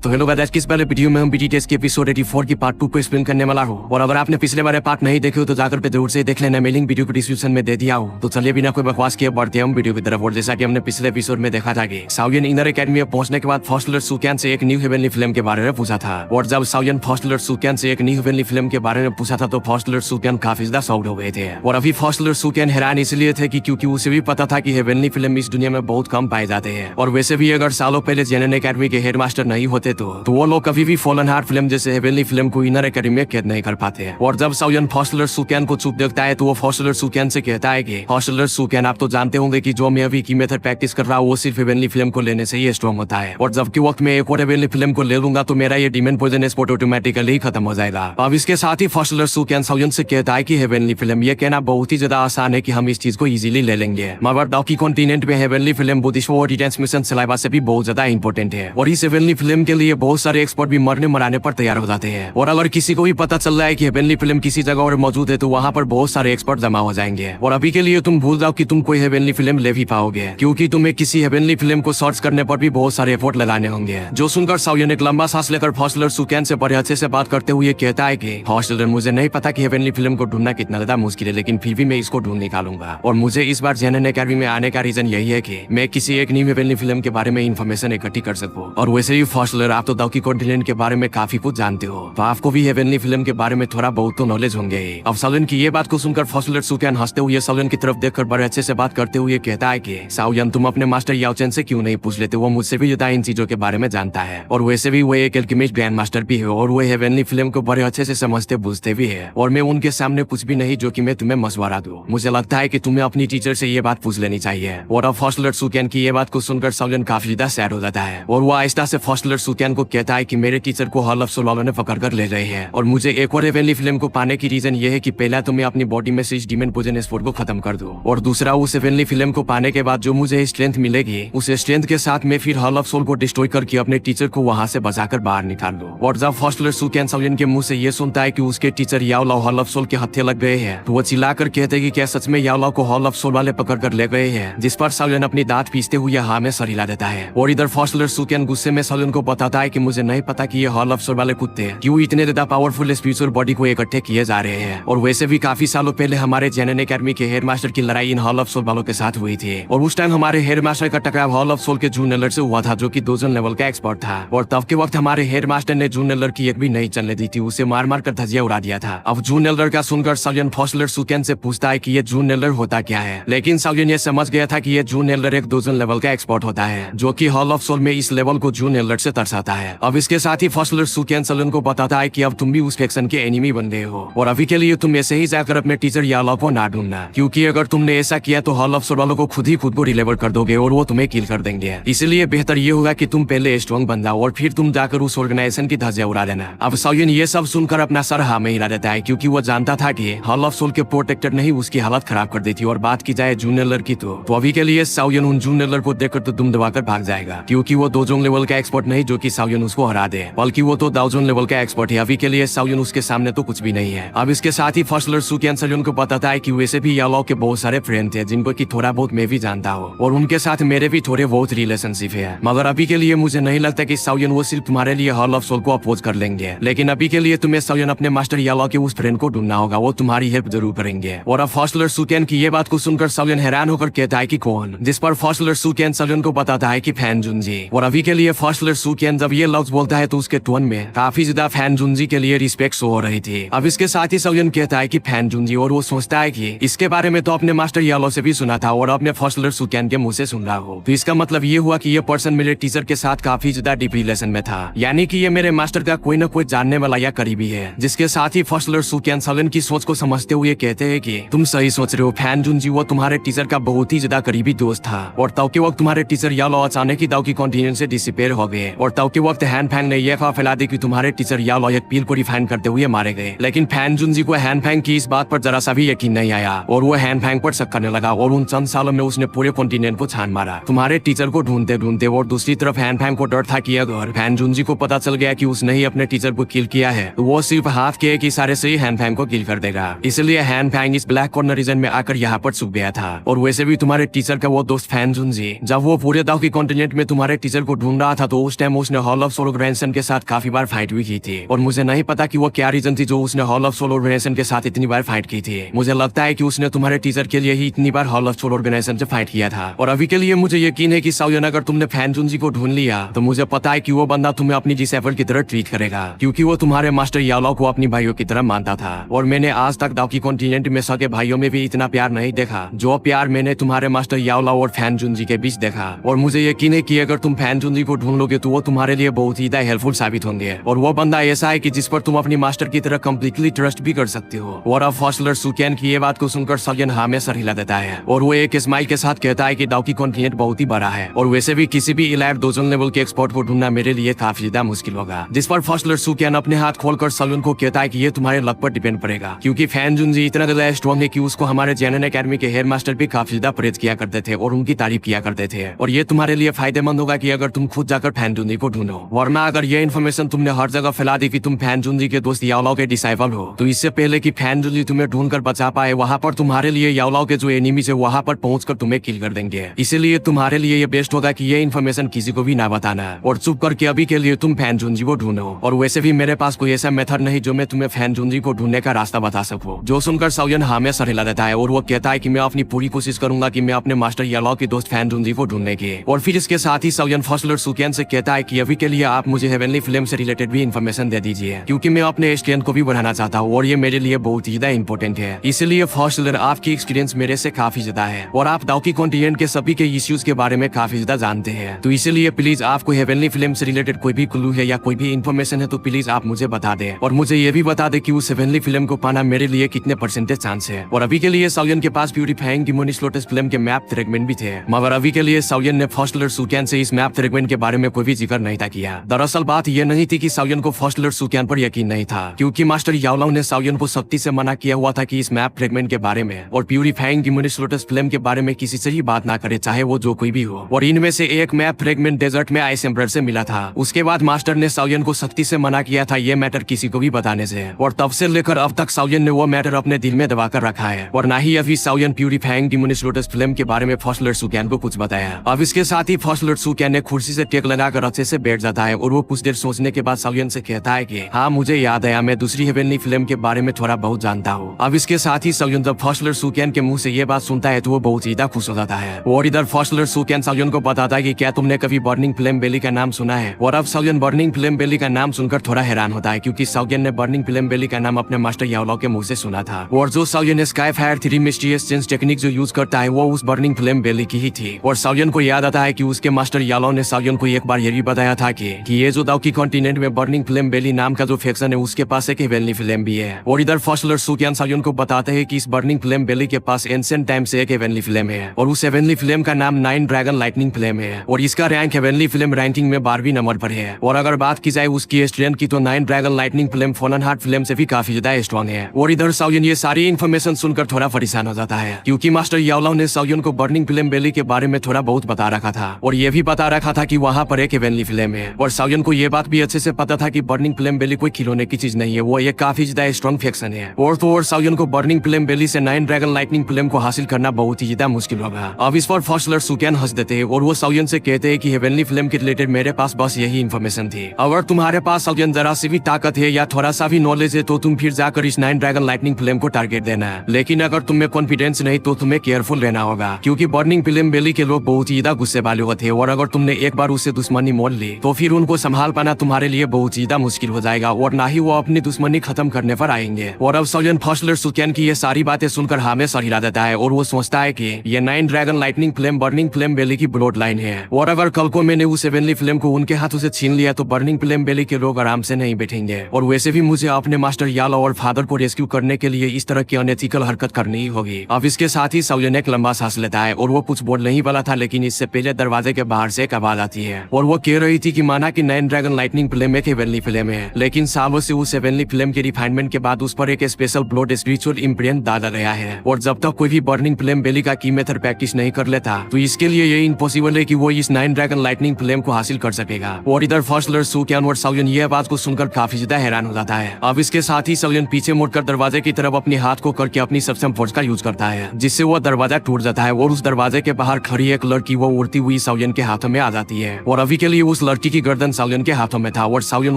तो hello guys, किस पहले वीडियो में हम बीटीएस के एपिसोड 84 की पार्ट 2 को एक्सप्लेन करने वाला हूँ। और अगर आपने पिछले वाले पार्ट नहीं देखे हो तो जाकर पे जरूर से देख लेना, मैं लिंक वीडियो को डिस्क्रिप्शन में दे दिया हूँ। तो चलिए बिना कोई बकवास किए बढ़ते हम वीडियो की तरफ। और जैसा कि हमने पिछले एपिसोड में देखा था कि साउयन इनर एकेडमी में पहुंचने के बाद फॉस्टलर सुकैन से एक न्यू हेवनली फिल्म के बारे में पूछा था। और जब साउयन फॉस्टलर सुकैन से एक न्यू हेवनली फिल्म के बारे में पूछा था तो फॉस्टलर सुकैन काफी ज्यादा शॉक्ड हो गए थे। और अभी फॉस्टलर सुकैन हैरान इसलिए थे कि क्योंकि उसे भी पता था कि हेवनली फिल्म इस दुनिया में बहुत कम पाए जाते हैं। और वैसे भी अगर सालों पहले जेनन एकेडमी के हेडमास्टर नहीं होते तो वो लोग कभी भी फॉलन हार्ट फिल्म जैसे हेवनली फिल्म को इनर एकेडमी में कैद नहीं कर पाते। और जब साउयन फॉस्टलर सुकैन को चुप देखता है तो वो फॉस्टलर सुकैन से कहता है कि फॉस्टलर सुकैन, आप तो जानते होंगे कि जो मैं अभी की मेथड प्रैक्टिस कर रहा हूँ वो सिर्फ हेवनली फिल्म को लेने से ही स्ट्रॉन्ग होता है। और जबकि वक्त में एक और हेवनली फिल्म को ले लूंगा तो मेरा ये डीमन पॉइजन स्पॉट ऑटोमेटिकली खत्म हो जाएगा। अब इसके साथ ही फॉस्टलर सुकैन साउयन से कहता है कि हेवनली फिल्म, ये कहना बहुत ही ज्यादा आसान है कि हम इस चीज को इजीली ले लेंगे, मगर डाउकी कॉन्टिनेंट में हेवनली फिल्म बुद्धिस्ट और ट्रांसमिशन सिलेबस से भी बहुत ज्यादा इंपॉर्टेंट है। और इस हेवनली फिल्म के लिए बहुत सारे एक्सपर्ट भी मरने मराने पर तैयार हो जाते हैं। और अगर किसी को भी पता चल रहा है कि हेवनली फिल्म किसी जगह और मौजूद है तो वहाँ पर बहुत सारे एक्सपर्ट जमा हो जाएंगे। और अभी के लिए तुम भूल जाओ कि तुम कोई हेवनली फिल्म ले भी पाओगे, क्योंकि तुम्हें किसी हेवनली फिल्म को सर्च करने पर भी बहुत सारे एफर्ट लगाने होंगे। जो सुनकर साउयन एक लंबा सांस लेकर फॉस्टलर सुकैन से बड़े अच्छे से बात करते हुए कहता है कि फॉस्टलर, मुझे नहीं पता कि हेवनली फिल्म को ढूंढना कितना ज्यादा मुश्किल है, लेकिन फिर भी मैं इसको ढूंढ निकालूंगा। और मुझे इस बार जेनन एकेडमी में आने का रीजन यही है कि मैं किसी एक न्यू हेवनली फिल्म के बारे में इन्फॉर्मेशन इकट्ठी कर सकूं। और वैसे भी फॉस्टलर, आप तो डाउकी कॉन्टिनेंट के बारे में काफी कुछ जानते हो, तो आपको भी हेवनली फिल्म के बारे में थोड़ा बहुत तो नॉलेज होंगे ही। अब साउयन की ये बात को सुनकर फॉस्टलर सुकैन हंसते हुए साउयन की तरफ देखकर बड़े अच्छे से बात करते हुए कहता है कि साउयन, तुम अपने मास्टर याओचेन से क्यों नहीं पूछ लेते, वो मुझसे भी ज्यादा इन चीजों के बारे में जानता है। और वैसे भी वो एक एल्केमिस्ट ग्रैंड मास्टर भी है और वो हेवनली फिल्म को बड़े अच्छे से समझते बुझते भी है। और मैं उनके सामने कुछ भी नहीं जो कि मैं तुम्हें मशवरा दूं। मुझे लगता है कि तुम्हें अपनी टीचर से ये बात पूछ लेनी चाहिए। और अब फॉस्टलर सुकैन की ये बात को सुनकर साउयन काफी ज्यादा सैड हो जाता है। और वो आहिस्ता से फॉस्टलर सुकैन को कहता है कि मेरे टीचर को हॉल ऑफ सोल वालों ने पकड़ कर ले रहे हैं और मुझे एक और हेवनली फिल्म को पाने की रीजन ये है कि पहला तो मैं अपनी बॉडी में से इस डीमन पॉइजन स्पॉट को खत्म कर दूं, और दूसरा उस हेवनली फिल्म को पाने के बाद जो मुझे स्ट्रेंथ मिलेगी उस स्ट्रेंथ के साथ मैं फिर हॉल ऑफ सोल को डिस्ट्रॉय करके अपने टीचर को वहां से बचाकर बाहर निकाल दूं। और जब फॉस्टलर सुकैन साउयन के मुंह से ये सुनता है कि उसके टीचर याओ लाओ हॉल ऑफ सोल के हत्थे लग गए हैं तो वो चिल्लाकर कहते हैं कि क्या सच में याओ लाओ को हॉल ऑफ सोल वाले पकड़ कर ले गए हैं, जिस पर साउयन अपनी दांत पीसते हुए हाँ में सर हिला देता है। और इधर फॉस्टलर सुकैन गुस्से में साउयन को बताता है कि मुझे नहीं पता कि ये हॉल ऑफ सोल वाले कुत्ते क्यों इतने ज्यादा पावरफुल स्पिरिचुअल बॉडी को इकट्ठे किए जा रहे हैं। और वैसे भी काफी सालों पहले हमारे जेनन एकेडमी के हेडमास्टर की लड़ाई इन हॉल ऑफ सोल वालों के साथ हुई थी और उस टाइम हमारे हेडमास्टर का टकराव हॉल ऑफ सोल के जून नेलर से हुआ था जो कि 2 लेवल का एक्सपर्ट था। और तब के वक्त हमारे हेडमास्टर ने जून नेलर की एक भी नहीं चलने दी थी, उसे मार मार कर धजिया उड़ा दिया था। अब जून नेलर का सुनकर साउयन फॉस्टलर सुकैन से पूछता है कि ये जून नेलर होता क्या है, लेकिन साउयन ये समझ गया था कि ये जून नेलर एक 2 लेवल का एक्सपर्ट होता है जो कि हॉल ऑफ सोल में इस लेवल को जून नेलर से दर्शाता है। अब इसके साथ ही फॉस्टलर सुकैन साउयन को बताता है कि अब तुम भी उस फैक्शन के एनिमी बन गए हो और अभी के लिए तुम ऐसे ही जाकर अपने टीचर याओ लाओ को ना ढूंढना, क्योंकि अगर तुमने ऐसा किया तो हॉल ऑफ सोल वालों को खुद को रिलेवर कर दोगे और वो तुम्हें किल कर देंगे। इसलिए बेहतर ये होगा कि तुम पहले स्ट्रॉन्ग बन जाओ और फिर तुम जाकर उस ऑर्गेनाइजेशन की धज्जियां उड़ा देना। अब साउयन ये सब सुनकर अपना सर हाँ में हिला देता है, क्योंकि वो जानता था कि हॉल ऑफ सोल के प्रोटेक्टर ने ही उसकी हालत खराब कर दी थी। और बात की जाए जून नेलर की तो अभी के लिए साउयन उन जून नेलर को देखकर तो दुम दबाकर भाग जाएगा, क्योंकि वो 2 लेवल का एक्सपर्ट नहीं जो कि साउयन उसको हरा दे, बल्कि वो तो 2 लेवल का एक्सपर्ट है। अभी के लिए साउयन उसके सामने तो कुछ भी नहीं है। अब इसके साथ ही फॉस्टलर सुकैन साउयन को बताता है कि वैसे भी याओ लाओ के बहुत सारे फ्रेंड थे जिनको कि थोड़ा बहुत मैं भी जानता हूँ और उनके साथ मेरे भी थोड़े बहुत रिलेशनशिप है, मगर अभी के लिए मुझे नहीं लगता कि साउयन वो सिर्फ तुम्हारे लिए हॉल ऑफ सोल को अपोज कर लेंगे। लेकिन अभी के लिए तुम्हें साउयन अपने मास्टर याओ लाओ के उस फ्रेंड को ढूंढना होगा, वो तुम्हारी हेल्प जरूर करेंगे। और अब फॉस्टलर सुकैन की ये बात को सुनकर साउयन हैरान होकर कहता है कि कौन, जिस पर फॉस्टलर सुकैन साउयन को बताता है कि फैन जुनजी। और अभी के लिए फॉस्टलर सुकैन जब ये लफ्ज बोलता है तो उसके टोन में काफी ज्यादा फैन जुनजी के लिए रिस्पेक्ट शो हो रही थी। अब इसके साथ ही साउयन कहता है कि फैन जुनजी, और वो सोचता है कि इसके बारे में तो अपने मास्टर याओ लाओ से भी सुना था और अपने फॉस्टलर सुकैन के मुंह से सुन रहा हो, तो इसका मतलब ये हुआ कि ये पर्सन मेरे टीचर के साथ काफी ज्यादा डीप रिलेशन में था, यानी कि ये मेरे मास्टर का कोई न कोई जानने वाला या करीबी है। जिसके साथ ही फॉस्टलर सुकैन साउयन की सोच को समझते हुए कहते हैं कि तुम सही सोच रहे हो फैन जुनजी, वो तुम्हारे टीचर का बहुत ही ज्यादा करीबी दोस्त था। और तब के वक्त तुम्हारे टीचर याओ लाओ अचानक ही डाउकी कॉन्टिनेंट से डिसिपेयर हो गए और तब के वक्त हैन फैंग ने यह फैला दी कि तुम्हारे टीचर याओ लाओ एक पील को रिफाइन करते हुए मारे गए। लेकिन फैन जुनजी को हैन फैंग की इस बात पर जरा सा भी यकीन नहीं आया और वो हैन फैंग पर शक करने लगा और उन चंद सालों में उसने पूरे कॉन्टिनेंट को छान मारा तुम्हारे टीचर को ढूंढते ढूंढते। और दूसरी तरफ हैन फैंग को डर था कि अगर फैन जुनजी को पता चल गया कि उसने ही अपने टीचर को किल किया है तो वो सिर्फ हाथ के एक इशारे से ही हैन फैंग को किल कर देगा। इसलिए हैन फैंग इस ब्लैक कॉर्नर रीजन में आकर यहाँ पर छुप गया था। और वैसे भी तुम्हारे टीचर का वो दोस्त फैन जुनजी जब वो पूरे डाउकी कॉन्टिनेंट में तुम्हारे टीचर को ढूंढ रहा था तो उस टाइम उसने उसने हॉल ऑफ सोलो ग्रैंडसन के साथ काफी बार फाइट भी की थी और मुझे नहीं पता कि वो क्या रीजन थी जो उसने हॉल ऑफ सोलो ग्रैंडसन के साथ इतनी बार फाइट की थी। मुझे लगता है कि उसने तुम्हारे टीचर के लिए ही इतनी बार हॉल ऑफ सोलो ग्रैंडसन से फाइट किया था। और अभी के लिए मुझे यकीन है कि साउयन अगर तुमने फैन जुनजी को ढूंढ लिया तो मुझे पता है कि वो बंदा तुम्हें अपनी डिसेबल की तरह ट्रीट करेगा, क्योंकि वो तुम्हारे मास्टर याओलाओ को अपनी भाइयों की तरह मानता था। और मैंने आज तक दाओकी कॉन्टिनेंट में सगे भाइयों में भी इतना प्यार नहीं देखा जो प्यार मैंने तुम्हारे मास्टर याओलाओ और फैन जुनजी के बीच देखा। और मुझे यकीन है कि अगर तुम फैन जुनजी को ढूंढ लोगे तो वो तुम्हारे लिए बहुत ही हेल्पफुल साबित होंगे। और वो बंदा ऐसा है कि जिस पर तुम अपनी मास्टर की तरह कम्प्लीटली ट्रस्ट भी कर सकते हो। और अब हॉस्टलर सुकेन की ये बात को सुनकर साउयन हाँ में सर हिला देता है और वो एक स्माइल के साथ कहता है कि दाओकी कॉन्टिनेंट बहुत ही बड़ा है और वैसे भी किसी भी इलाइट डोजन लेवल के एक्सपर्ट को ढूंढना मेरे लिए काफी ज्यादा मुश्किल होगा। जिस पर हॉस्टलर सुकेन अपने हाथ खोलकर साउयन को कहता है कि ये तुम्हारे लक पर डिपेंड पड़ेगा, क्योंकि फैन जुनजी इतना ज्यादा स्ट्रॉन्ग है कि उसको हमारे जेनन एकेडमी के हेड मास्टर भी काफी ज्यादा प्रेज किया करते थे और उनकी तारीफ किया करते थे। और ये तुम्हारे लिए फायदेमंद होगा कि अगर तुम खुद जाकर फैन जुनजी को ढूंढो, वरना अगर ये इन्फॉर्मेशन तुमने हर जगह फैला दी कि तुम फैन जुनजी के दोस्त याओलाओ के डिसाइपल हो, तो इससे पहले कि फैन जुनजी तुम्हें ढूंढकर बचा पाए वहाँ पर तुम्हारे लिए याओलाओ के जो एनिमीज है वहाँ पर पहुंचकर तुम्हें किल कर देंगे। इसीलिए तुम्हारे लिए ये बेस्ट होगा कि ये इन्फॉर्मेशन किसी को भी ना बताना और चुप करके अभी के लिए तुम फैन जुनजी को ढूंढो। और वैसे भी मेरे पास कोई ऐसा मेथड नहीं जो मैं तुम्हें फैन जुनजी को ढूंढने का रास्ता बता सकूं। जो सुनकर साउयन हाँ में सर हिला देता है और वो कहता है कि मैं अपनी पूरी कोशिश करूंगा कि मैं अपने मास्टर याओलाओ के दोस्त फैन जुनजी को ढूंढने की। और फिर इसके साथ ही साउयन हॉस्टलर सुकेन से कहता है कि अभी के लिए आप मुझे हेवनली फिल्म से रिलेटेड भी इन्फॉर्मेशन दे दीजिए, क्योंकि मैं अपने स्ट्रेंथ को भी बढ़ाना चाहता हूँ और ये मेरे लिए बहुत ज्यादा इंपॉर्टेंट है। इसलिए हॉस्टलर आपकी एक्सपीरियंस मेरे से काफी ज्यादा है और आप दाओकी कॉन्टिनेंट के सभी के इश्यूज के बारे में काफी ज्यादा जानते हैं, तो इसीलिए प्लीज आपको हेवनली फिल्म से रिलेटेड कोई भी क्लू है या कोई भी इन्फॉर्मेशन है तो प्लीज आप मुझे बता दें और मुझे ये भी बता दें कि उस हेवनली फिल्म को पाना मेरे लिए कितने परसेंटेज चांस है। और अभी के लिए साउयन के पास प्यूरिफाइंग डिमोनिश लोटस फिल्म के मैप फ्रेगमेंट भी थे, मगर अभी के लिए साउयन ने हॉस्टलर सुकेन से इस मैप फ्रेगमेंट के बारे में कोई भी जिक्र नहीं था किया। दरअसल बात यह नहीं थी कि साउयन को हॉस्टलर सुकेन पर यकीन नहीं था, क्योंकि मास्टर याओलाओ ने साउयन को सख्ती से मना किया हुआ था कि इस मैप फ्रेगमेंट के बारे में और प्यूरिफाइंग डिमोनिश लोटस फिल्म के बारे में किसी से ही बात ना करे, चाहे वो जो कोई भी हो। और इनमें से एक मैप फ्रेगमेंट डेजर्ट में आइस एम्बरर से मिला था। उसके बाद मास्टर ने साउयन को सख्ती से मना किया था ये मैटर किसी को भी बताने से, और तब से लेकर अब तक साउयन ने वो मैटर अपने दिल में दबा कर रखा है और ना ही अभी साउयन प्यूरिफाइंग डिमोनिश लोटस फिल्म के बारे में हॉस्टलर सुकेन को कुछ बताया। अब इसके साथ ही हॉस्टलर सुकेन ने कुर्सी से टेक लगाकर अच्छे से बैठ जाता है और वो कुछ देर सोचने के बाद साउयन से कहता है कि हाँ मुझे याद आया, मैं दूसरी हेवनली फिल्म के बारे में थोड़ा बहुत जानता हूँ। अब इसके साथ ही साउयन जब हॉस्टलर सुकेन के मुंह से ये बात सुनता है तो वो बहुत ज्यादा खुश हो जाता है। और इधर हॉस्टलर सुकेन साउयन को बताता है कि क्या तुमने कभी बर्निंग फ्लेम बेली का नाम सुना है। और अब साउयन बर्निंग फ्लेम बेली का नाम सुनकर थोड़ा हैरान होता है, क्योंकि साउयन ने बर्निंग फ्लेम बेली का नाम अपने मास्टर याओलाओ के मुंह से सुना था और जो साउयन sky fire 3 mysterious change technique जो यूज करता है वो उस बर्निंग फ्लेम बेली की ही थी। और साउयन को याद आता है कि उसके मास्टर याओलाओ ने साउयन को एक बार ये भी बताया था कि ये जो दाओकी कॉन्टिनेंट में बर्निंग फ्लेम बेली नाम का जो फैक्शन है उसके पास एक हेवनली फ्लेम भी है। और इधर हॉस्टलर सुकेन साउयन को बताते हैं कि इस बर्निंग फ्लेम बेली के पास एंशिएंट टाइम से एक हेवनली फ्लेम है और उस हेवनली फ्लेम का नाम 9 ड्रैगन लाइटनिंग फ्लेम है और इसका रैंक हेवनली फ्लेम रैंकिंग में 12वीं नंबर पर है। और अगर बात की जाए उसकी स्ट्रेंथ की तो 9 dragon lightning flame fallen heart flame से भी काफी ज्यादा स्ट्रॉन्ग है। और इधर साउयन ये सारी इन्फॉर्मेशन सुनकर थोड़ा परेशान हो जाता है, क्योंकि मास्टर याओलाओ ने साउयन को बर्निंग फ्लेम बेली के बारे में थोड़ा बहुत बता रखा था और ये भी बता रखा था कि वहाँ पर एक हेवनली फ्लेम है। और साउयन को ये बात भी अच्छे से पता था कि बर्निंग फ्लेम बेली कोई खिलौने की चीज नहीं है, वो एक काफी ज्यादा स्ट्रॉन्ग फैक्शन है। और तो और साउयन को बर्निंग फ्लेम बेली से 9 ड्रैगन लाइटनिंग फ्लेम को हासिल करना बहुत ही ज्यादा मुश्किल होगा। अब इस पर हॉस्टलर सुकेन हंस देते हैं और वो साउयन से कहते हैं कि हेवनली फ्लेम के रिलेटेड मेरे पास बस यही इन्फॉर्मेशन थी। अगर तुम्हारे पास साउयन जरा सी भी ताकत है या थोड़ा सा भी नॉलेज है तो तुम फिर जाकर इस 9 ड्रैगन लाइटनिंग फ्लेम को टारगेट देना, लेकिन अगर तुम्हें कॉन्फिडेंस नहीं तो तुम्हें केयरफुल रहना होगा, क्योंकि बर्निंग फ्लेम बेली के लोग बहुत ज्यादा गुस्से वाले होते हैं और अगर तुमने एक बार उससे दुश्मनी मोल ली तो फिर उनको संभाल पाना तुम्हारे लिए बहुत ज्यादा मुश्किल हो जाएगा और ना ही वो अपनी दुश्मनी खत्म करने पर आएंगे। और अब साउयन हॉस्टलर सुकेन की ये सारी बातें सुनकर हामे सर हिला देता है और वो सोचता है कि ये 9 dragon lightning flame burning flame बेली की ब्लड लाइन है और अगर कल को मैंने उस हेवनली फ्लेम को उनके हाथों से छीन लिया तो बर्निंग फ्लेम बेली के लोग आराम से नहीं बैठेंगे। और वैसे भी मुझे अपने मास्टर याओलाओ और फादर को रेस्क्यू करने के लिए इस तरह की अनएथिकल हरकत करनी ही होगी। अब इसके साथ ही साउयन एक लंबा सांस लेता है और वो कुछ बोलने ही वाला था, लेकिन इससे पहले दरवाजे के बाहर से एक आवाज आती है और वो कह रही थी कि माना कि 9 ड्रैगन लाइटनिंग फ्लेम एक हेवनली फ्लेम है, लेकिन सालों से उस हेवनली फ्लेम के रिफाइनमेंट के बाद उस पर एक स्पेशल ब्लड स्पिरिचुअल इम्प्रिंट डाला गया है और जब तक कोई भी बर्निंग फ्लेम बेली का की मेथड प्रैक्टिस नहीं कर लेता तो इसके लिए ये इम्पॉसिबल है कि वो इस 9 ड्रैगन लाइटनिंग फ्लेम को हासिल कर सकेगा। और इधर हॉस्टलर सुकेन और साउयन ये बात को सुनकर काफी ज्यादा हैरान हो जाता है। अब इसके साथ ही साउयन पीछे मुड़कर दरवाजे की तरफ अपने हाथ को करके अपनी सक्षम फोर्स का यूज करता है, जिससे वो दरवाजा टूट जाता है और उस दरवाजे के बाहर खड़ी एक लड़की वो उड़ती हुई साउयन के हाथों में आ जाती है। और अभी के लिए उस लड़की की गर्दन साउयन के हाथों में था और साउयन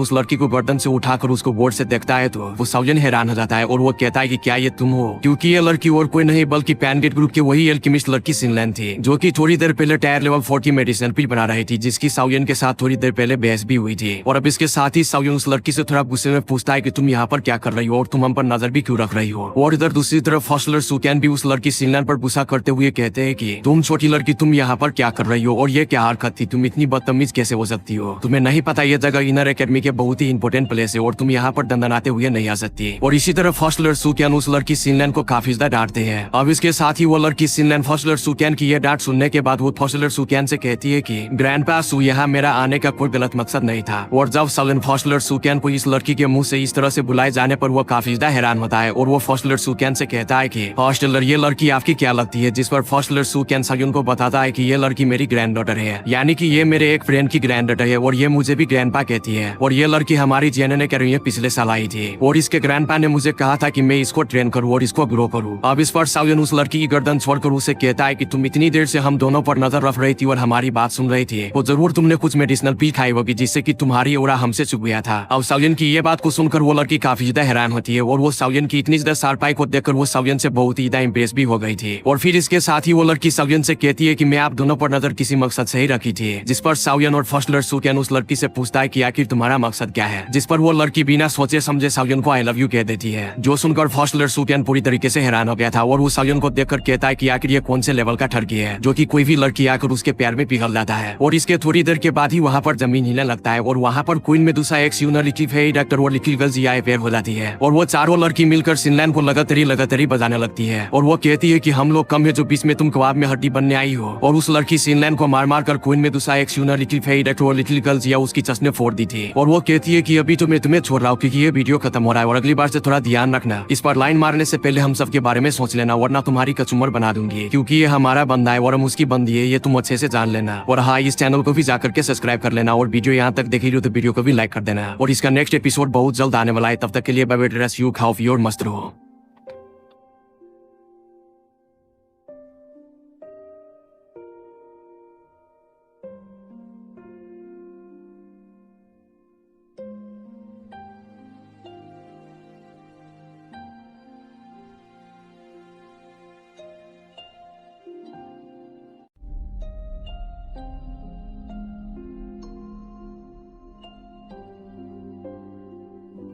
उस लड़की को गर्दन से उठाकर उसको गौर से देखता है तो वो साउयन हैरान हो जाता है और वो कहता है कि क्या ये तुम हो, क्योंकि ये लड़की और कोई नहीं बल्कि पैनगेट ग्रुप की वही एल्केमिस्ट लड़की सिनलैन थी, जो कि थोड़ी देर पहले टायर लेवल 40 मेडिसिन पिल बना रही थी, जिसकी साउयन के साथ थोड़ी देर पहले बहस भी हुई थी। और अब इसके साथ ही साउयन उस लड़की से थोड़ा गुस्से में पूछता है कि तुम यहाँ पर क्या कर रही हो और तुम हम पर नजर भी क्यों रख रही हो। और इधर दूसरी तरफ हॉस्टलर सुकैन भी उस लड़की सिनलैन पर गुस्सा करते हुए कहते हैं कि तुम छोटी लड़की, तुम यहाँ पर क्या कर रही हो और ये क्या हरकत थी, तुम इतनी बदतमीज कैसे हो सकती हो, तुम्हें नहीं पता ये जगह इनर एकेडमी के बहुत ही इंपॉर्टेंट प्लेस है और तुम यहाँ पर दंदनाते हुए नहीं आ सकती। और इसी तरफ हॉस्टलर सुकैन उस लड़की सिनलैन को काफी ज्यादा डांटते हैं। अब इसके साथ ही वो लड़की सिनलैन हॉस्टलर सुकैन की ये डांट सुनने के बाद वो हॉस्टलर सुकैन से कहती है कि ग्रैंडपा सु, यहाँ मेरा आने का कोई गलत मकसद नहीं था। और जब साउयन हॉस्टलर सुकैन को इस लड़की के मुंह से इस तरह से बुलाए जाने पर वो काफी ज्यादा हैरान होता है और वो हॉस्टलर सुकैन से कहता है कि हॉस्टलर, ये लड़की आपकी क्या लगती है, जिस पर हॉस्टलर सुकैन साउयन को बताता है कि ये लड़की मेरी ग्रैंड डॉटर है, यानी कि ये मेरे एक फ्रेंड की ग्रैंड डॉटर है और ये मुझे भी ग्रैंडपा कहती है। और ये लड़की हमारी जेएनएन एकेडमी पिछले साल आई थी और इसके ग्रैंडपा ने मुझे कहा था कि मैं इसको ट्रेन करूँ और इसको ग्रो करूँ। अब इस पर साउयन उस लड़की की गर्दन छोड़कर उसे कहता है कि तुम इतनी देर से हम दोनों पर नजर रख रही थी और हमारी बात सुन रही थी, तो जरूर तुमने कुछ मेडिसिनल पिल खाई होगी जिससे कि तुम्हारी ओरा हमसे चुप गया था। अब साउयन की ये बात को सुनकर वो लड़की काफी ज्यादा हैरान होती है और वो साउयन की इतनी ज्यादा शार्पाई को देखकर वो साउयन से बहुत ही ज्यादा इम्प्रेस भी हो गई थी। और फिर इसके साथ ही वो लड़की साउयन से कहती है कि मैं आप दोनों पर नजर किसी मकसद से ही रखी थी, जिस पर साउयन और हॉस्टलर सुकैन उस लड़की से पूछता है कि आखिर तुम्हारा मकसद क्या है, जिस पर वो लड़की बिना सोचे समझे साउयन को आई लव यू कह देती है, जो सुनकर हॉस्टलर सुकैन पूरी तरीके से हैरान हो गया था और वो साउयन को देखकर कहता है कि आखिर ये कौन से लेवल का ठगी है जो कि कोई भी लड़की आकर उसके प्यार में पिघल जाता है। और इसके थोड़ी देर के बाद ही वहाँ पर जमीन हिलने लगता है और वहाँ पर क्वीन मेडुसा, एक्स यूनर, लिटिल फेई डॉक्टर और लिटिल गर्ल जिया पैर हो जाती है और वो चारों लड़की मिलकर सिनलैन को लगातार बजाने लगती है और वो कहती है कि हम लोग कम है जो बीच में तुम कबाब में हड्डी बनने आई हो। और उस लड़की सिनलैन को मार कर क्वीन मेडुसा, एक्स यूनर, लिटिल फेई डॉक्टर और लिटिल गर्ल जिया उसकी चस्ने फोड़ दी थी। और वो कहती है कि अभी तो मैं तुम्हें छोड़ रहा हूँ क्योंकि ये वीडियो खत्म हो रहा है और अगली बार से थोड़ा ध्यान रखना, इस पर लाइन मारने से पहले हम सबके बारे में सोच लेना वरना तुम्हारी कचुमर बना दूंगी, क्योंकि ये हमारा बंदा है और हम उसकी बंदी है, ये तुम अच्छे से जान लेना। और हाँ, इस चैनल को भी जाकर के सब्सक्राइब कर लेना और वीडियो यहाँ तक देखी हो तो वीडियो को भी लाइक कर देना। और इसका नेक्स्ट एपिसोड बहुत जल्द आने वाला है, तब तक के लिए बाय बाय, ड्रेस यू खाओ और मस्त रहो।